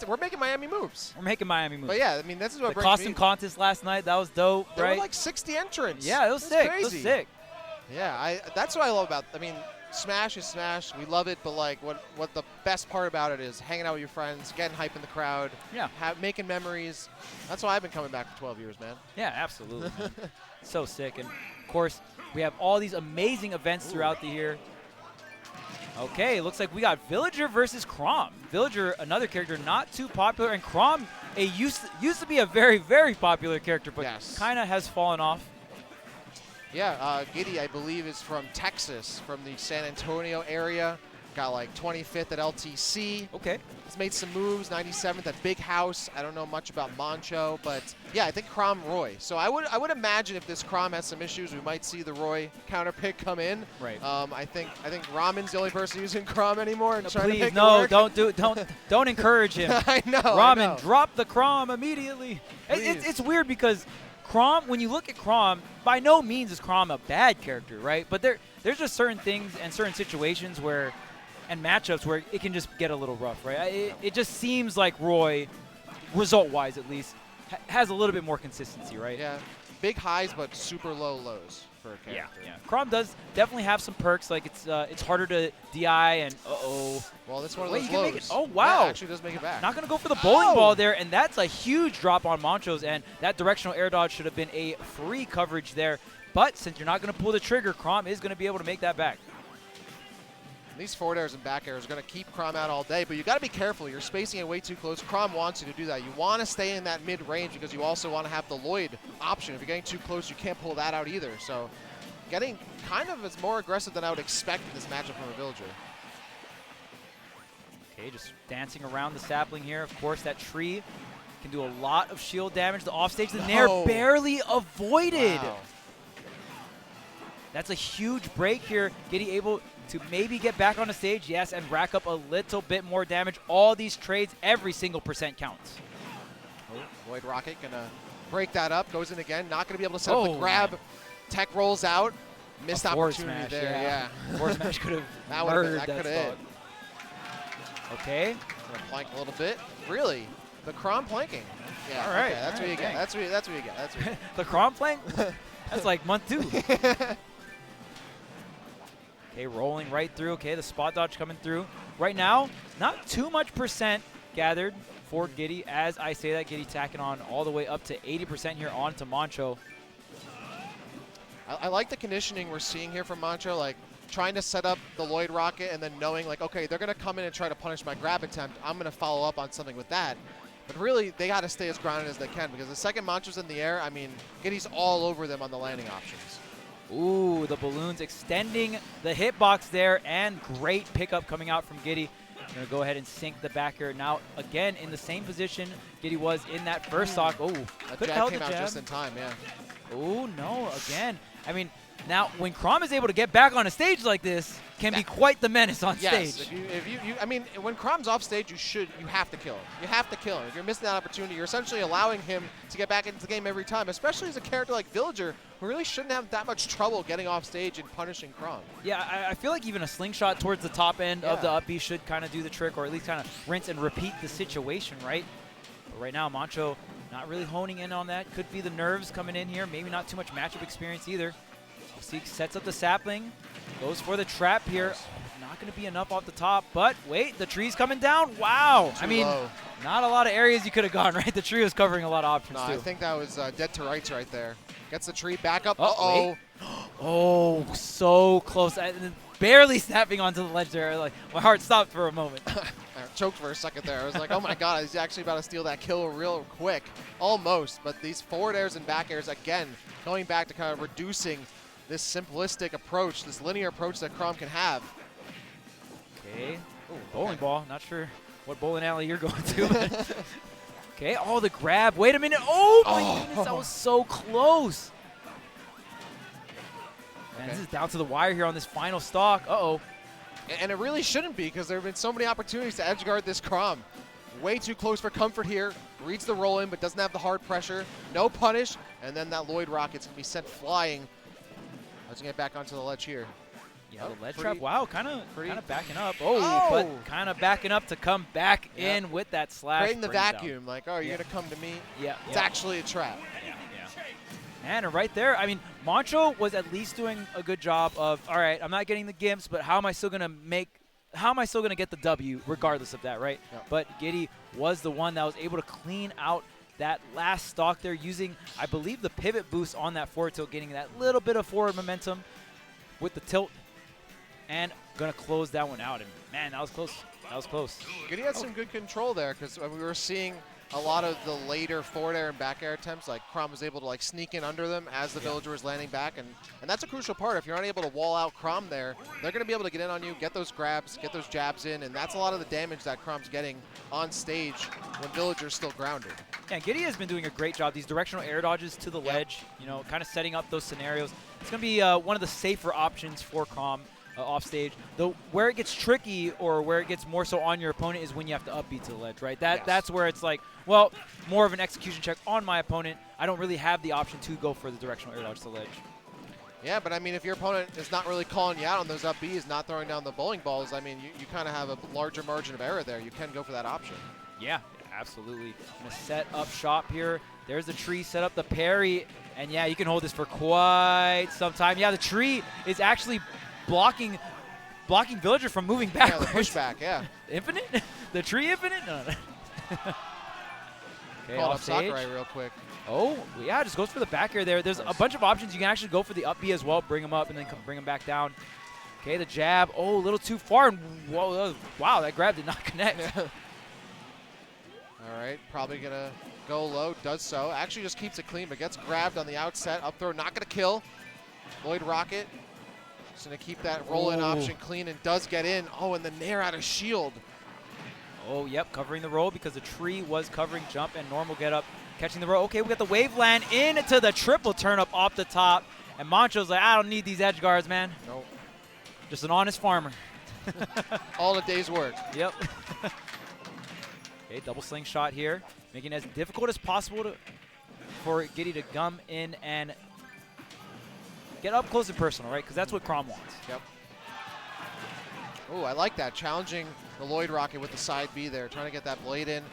we're making Miami moves. We're making Miami moves. But yeah, I mean, this is what the brings costume me. contest last night, that was dope, There right? were like 60 entrants. Yeah, it was That's sick. Crazy. It was sick. Yeah, that's what I love about. I mean, Smash is Smash. We love it, but like, what the best part about it is hanging out with your friends, getting hype in the crowd, Yeah. making memories. That's why I've been coming back for 12 years, man. Yeah, absolutely. Man. So sick. And of course, we have all these amazing events throughout the year. Okay, looks like we got Villager versus Chrom. Villager, another character not too popular, and Chrom, used to be a very, very popular character, but kind of has fallen off. Yeah, Gidy, I believe, is from Texas, from the San Antonio area. Got like 25th at LTC. Okay. He's made some moves, 97th at Big House. I don't know much about Moncho, but yeah, I think Chrom Roy. So I would imagine if this Chrom has some issues, we might see the Roy counter pick come in. Right. I think Ramen's the only person using Chrom anymore and trying to please, make no, it work. don't encourage him. I know. Ramen, drop the Chrom immediately. It's weird because Chrom, when you look at Chrom, by no means is Chrom a bad character, right? But there's just certain things and certain situations where, and matchups where it can just get a little rough, right? It just seems like Roy, result-wise at least, has a little bit more consistency, right? Yeah, big highs but super low lows for a character. Yeah. Chrom does definitely have some perks, like it's harder to DI and Well, this one of Wait, those you can lows. make it. Oh wow! Yeah, actually does make it back. Not gonna go for the bowling ball there, and that's a huge drop on Moncho's end. That directional air dodge should have been a free coverage there, but since you're not gonna pull the trigger, Chrom is gonna be able to make that back. These forward airs and back airs are going to keep Chrom out all day, but you got to be careful. You're spacing it way too close. Chrom wants you to do that. You want to stay in that mid-range because you also want to have the Lloyd option. If you're getting too close, you can't pull that out either. So getting kind of is more aggressive than I would expect in this matchup from a Villager. Okay, just dancing around the sapling here. Of course, that tree can do a lot of shield damage. The offstage, the Nair barely avoided. Wow. That's a huge break here. Gidy able to maybe get back on the stage, yes, and rack up a little bit more damage. All these trades, every single percent counts. Lloyd Rocket going to break that up, goes in again, not going to be able to set up the grab. Tech rolls out, missed opportunity smash, there, yeah. Forward smash could have murdered that stock. hit. Okay. Gonna plank a little bit. Really? The Chrom planking. Yeah, all right. Okay, that's what you get. That's what you get. The Chrom plank? That's like month 2. Okay, rolling right through. Okay, the spot dodge coming through. Right now, not too much percent gathered for Gidy. As I say that, Gidy tacking on all the way up to 80% here onto Moncho. I like the conditioning we're seeing here from Moncho, like trying to set up the Lloyd Rocket and then knowing like, okay, they're going to come in and try to punish my grab attempt. I'm going to follow up on something with that. But really, they got to stay as grounded as they can because the second Moncho's in the air, I mean, Gidy's all over them on the landing options. Ooh, the balloons extending the hitbox there, and great pickup coming out from Gidy. Going to go ahead and sink the back air. Now, again, in the same position Gidy was in that first stock. Oh, that jab came out just in time, yeah. Oh, no, again. I mean, now, when Chrom is able to get back on a stage like this, can be quite the menace on stage. Yes, I mean, when Chrom's off stage, you have to kill him. You have to kill him. If you're missing that opportunity, you're essentially allowing him to get back into the game every time, especially as a character like Villager, who really shouldn't have that much trouble getting off stage and punishing Chrom. Yeah, I feel like even a slingshot towards the top end of the up B should kind of do the trick, or at least kind of rinse and repeat the situation, right? But right now, Moncho not really honing in on that. Could be the nerves coming in here. Maybe not too much matchup experience either. See, sets up the sapling, goes for the trap here. Not going to be enough off the top, but wait, the tree's coming down. Wow. I mean, not a lot of areas you could have gone, right? The tree was covering a lot of options, too. I think that was dead to rights right there. Gets the tree back up. Uh-oh. Oh, so close. Barely snapping onto the ledge there. Like, my heart stopped for a moment. I choked for a second there. I was like, oh my God, he's actually about to steal that kill real quick. Almost, but these forward airs and back airs, again, going back to kind of reducing this simplistic approach, this linear approach that Chrom can have. Okay. Ooh, bowling ball. Not sure what bowling alley you're going to. Okay. Oh, the grab. Wait a minute. Oh, my goodness. That was so close. Man, this is down to the wire here on this final stock. Uh-oh. And it really shouldn't be because there have been so many opportunities to edge guard this Chrom. Way too close for comfort here. Reads the roll in, but doesn't have the hard pressure. No punish. And then that Lloyd Rocket's going to be sent flying. Let's get back onto the ledge here. Yeah, Oh, the ledge pretty- trap. Wow, kind of backing up. Oh, Oh! but kind of backing up to come back in with that slash. Creating the brings down. vacuum, like, oh, you're going to come to me? Yeah. It's actually a trap. And right there, I mean, Moncho was at least doing a good job of, all right, I'm not getting the gimps, but how am I still going to get the W regardless of that, right? Yep. But Gidy was the one that was able to clean out that last stock there using, I believe, the pivot boost on that forward tilt, getting that little bit of forward momentum with the tilt, and going to close that one out. And, man, that was close. That was close. Gidy had some good control there because we were seeing a lot of the later forward air and back air attempts, like Chrom was able to like sneak in under them as the villager was landing back, and that's a crucial part. If you're not able to wall out Chrom there, they're going to be able to get in on you, get those grabs, get those jabs in, and that's a lot of the damage that Chrom's getting on stage when villager's still grounded. Yeah, Gidy has been doing a great job. These directional air dodges to the ledge, you know, kind of setting up those scenarios. It's going to be one of the safer options for Chrom off stage. Though where it gets tricky or where it gets more so on your opponent is when you have to upbeat to the ledge, right? That's where it's like, well, more of an execution check on my opponent. I don't really have the option to go for the directional air dodge to the ledge. Yeah, but I mean, if your opponent is not really calling you out on those up Bs, not throwing down the bowling balls, I mean, you kind of have a larger margin of error there. You can go for that option. Yeah, absolutely. Gonna set up shop here. There's the tree, set up the parry, and yeah, you can hold this for quite some time. Yeah, the tree is actually blocking villager from moving backwards. Yeah, the pushback, yeah. Infinite? The tree infinite? No. Okay, Called up off stage. Sakurai real quick. Oh, yeah, just goes for the back air there. There's a bunch of options. You can actually go for the up B as well, bring him up, and then bring him back down. Okay, the jab. Oh, a little too far. And whoa, wow, that grab did not connect. All right, probably going to go low, does so. Actually just keeps it clean, but gets grabbed on the outset. Up throw, not going to kill. Lloyd Rocket. Just going to keep that roll-in option clean and does get in. Oh, and the nair out of shield. Oh, yep, covering the roll because the tree was covering jump and normal get up. Catching the roll. Okay, we got the wave land into the triple turn up off the top. And Moncho's like, I don't need these edge guards, man. Nope. Just an honest farmer. All a day's work. Yep. Okay, double slingshot here. Making it as difficult as possible for Gidy to come in and get up close and personal, right? Because that's what Chrom wants. Yep. Oh, I like that. Challenging the Lloyd Rocket with the side B there, trying to get that blade in.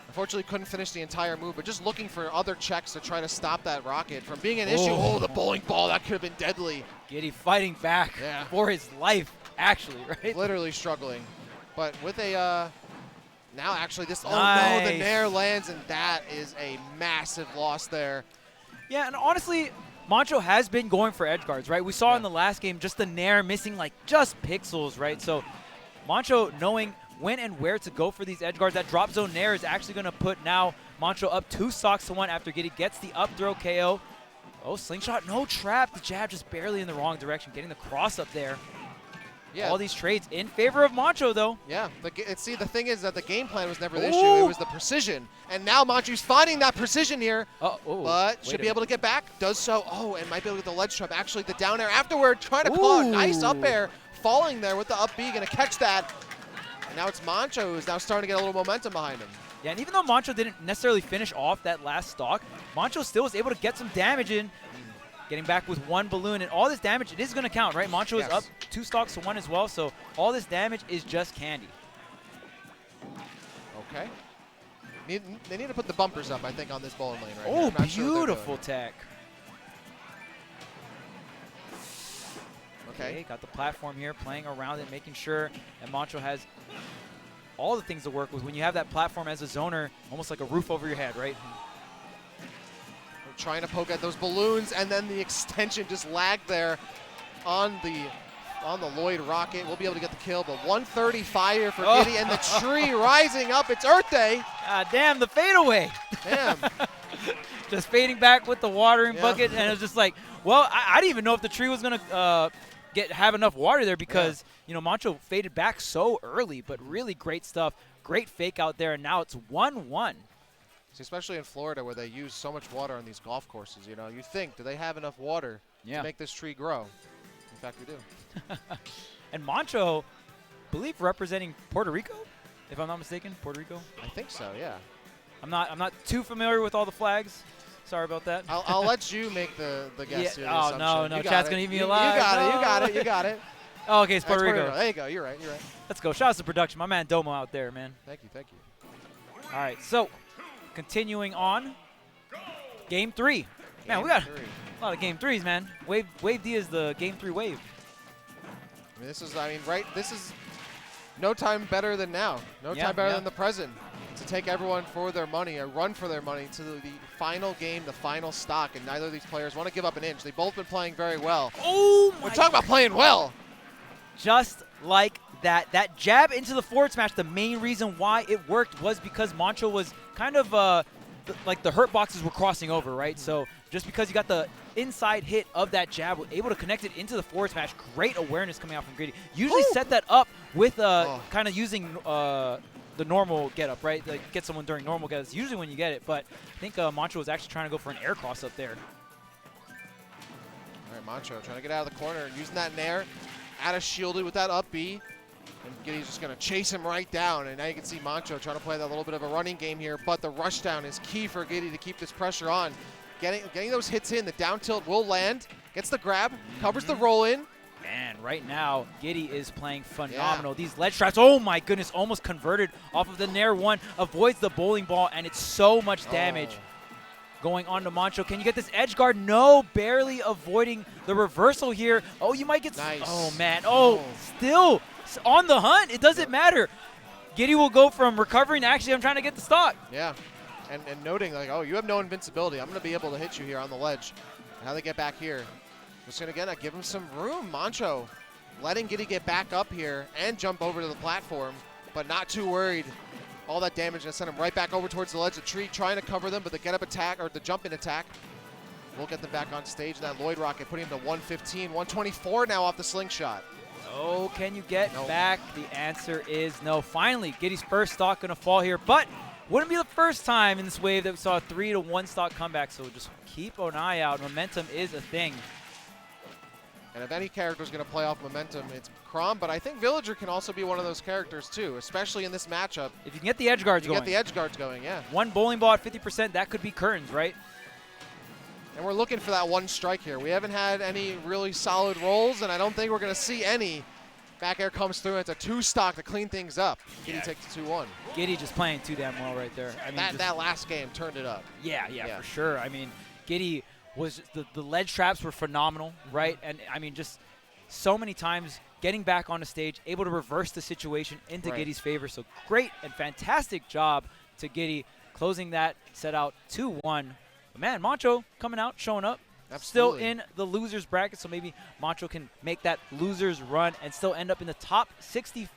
Unfortunately, couldn't finish the entire move, but just looking for other checks to try to stop that rocket from being an issue. Oh, the bowling ball, that could have been deadly. Gidy fighting back for his life, actually, right? Literally struggling. But with a, now actually this, Nice. Oh no, the nair lands, and that is a massive loss there. Yeah, and honestly, Moncho has been going for edge guards, right? We saw in the last game just the nair missing like just pixels, right? So Moncho knowing when and where to go for these edge guards. That drop zone nair is actually going to put now Moncho up 2 stocks to 1 after Gidy gets the up throw KO. Oh, slingshot, no trap. The jab just barely in the wrong direction, getting the cross up there. Yeah. All these trades in favor of Moncho, though. Yeah, see, the thing is that the game plan was never the issue. It was the precision. And now Moncho's finding that precision here, but should be able to get back. Does so. Oh, and might be able to get the ledge trap. Actually, the down air afterward, trying to call a nice up air, falling there with the up B, going to catch that. And now it's Moncho who's now starting to get a little momentum behind him. Yeah, and even though Moncho didn't necessarily finish off that last stock, Moncho still was able to get some damage in, getting back with 1 balloon. And all this damage, it is going to count, right? Moncho is up 2 stocks to 1 as well, so all this damage is just candy. Okay. They need to put the bumpers up, I think, on this bowling lane right Oh, here. beautiful tech. Okay, got the platform here, playing around it, making sure that Moncho has all the things to work with. When you have that platform as a zoner, almost like a roof over your head, right? We're trying to poke at those balloons, and then the extension just lagged there on the Lloyd Rocket. We'll be able to get the kill, but 135 here for Gidy, and the tree rising up. It's Earth Day. Damn, the fadeaway. Damn. Just fading back with the watering bucket, and it was just like, well, I didn't even know if the tree was going to have enough water there because, you know, Moncho faded back so early, but really great stuff. Great fake out there, and now it's 1-1. See, especially in Florida where they use so much water on these golf courses, you know, you think, do they have enough water to make this tree grow? In fact, we do. And Moncho, I believe representing Puerto Rico, if I'm not mistaken. Puerto Rico? I think so, yeah. I'm not too familiar with all the flags. Sorry about that. I'll let you make the guess here. Oh, no, you chat's going to eat me alive. You got it. Oh, okay, it's Puerto That's Rico. There you go. You're right. You're right. Let's go. Shout out to production. My man Domo out there, man. Thank you. Thank you. All right, so continuing on. Game 3. Man, we got a lot of game 3s, man. Wave D is the game 3 wave. I mean, this is, this is no time better than now. No time better than the present to take everyone for their money, or run for their money to the final game, the final stock, and neither of these players want to give up an inch. They've both been playing very well. Oh, my We're talking about playing well. Just like that. That jab into the forward smash, the main reason why it worked was because Moncho was kind of like the hurt boxes were crossing over, right? So just because you got the inside hit of that jab, was able to connect it into the forward smash. Great awareness coming out from Gidy. Usually set that up with kind of using the normal get up, right? Like get someone during normal get ups. Usually when you get it, but I think Moncho was actually trying to go for an air cross up there. All right, Moncho trying to get out of the corner, using that nair, out of shielded with that up B. And Gidy's just going to chase him right down. And now you can see Moncho trying to play that little bit of a running game here. But the rush down is key for Gidy to keep this pressure on. Getting those hits in. The down tilt will land. Gets the grab. Covers the roll in. Man, right now, Gidy is playing phenomenal. These ledge traps, oh my goodness, almost converted off of the Nair 1. Avoids the bowling ball, and it's so much damage going on to Moncho. Can you get this edge guard? No, barely avoiding the reversal here. Oh, you might get... Nice. Oh, man. Oh, still on the hunt. It doesn't matter. Gidy will go from recovering to actually I'm trying to get the stock. Yeah, and noting, like, oh, you have no invincibility. I'm going to be able to hit you here on the ledge. And how they get back here. Just going to give him some room. Moncho letting Gidy get back up here and jump over to the platform, but not too worried. All that damage going to send him right back over towards the ledge of the tree, trying to cover them, but the get-up attack, or the jump-in attack, will get them back on stage. And that Lloyd Rocket putting him to 115, 124 now off the slingshot. Oh, can you get back? The answer is no. Finally, Gidy's first stock going to fall here, but wouldn't be the first time in this wave that we saw a 3-to-1 stock comeback, so just keep an eye out. Momentum is a thing. And if any character is going to play off momentum, it's Chrom, but I think Villager can also be one of those characters too, especially in this matchup. If you can get the edge guards going. Get the edge guards going, yeah. One bowling ball at 50%, that could be curtains, right? And we're looking for that one strike here. We haven't had any really solid rolls, and I don't think we're going to see any. Back air comes through. It's a 2-stock to clean things up. Gidy takes the 2-1. Gidy just playing too damn well right there. I mean, that last game turned it up. Yeah, for sure. I mean, Gidy was the ledge traps were phenomenal, right? And I mean, just so many times getting back on the stage, able to reverse the situation into Gidy's favor. So great and fantastic job to Gidy, closing that set out 2-1. But man, Moncho coming out, showing up. Absolutely. Still in the losers bracket, so maybe Moncho can make that losers run and still end up in the top 64.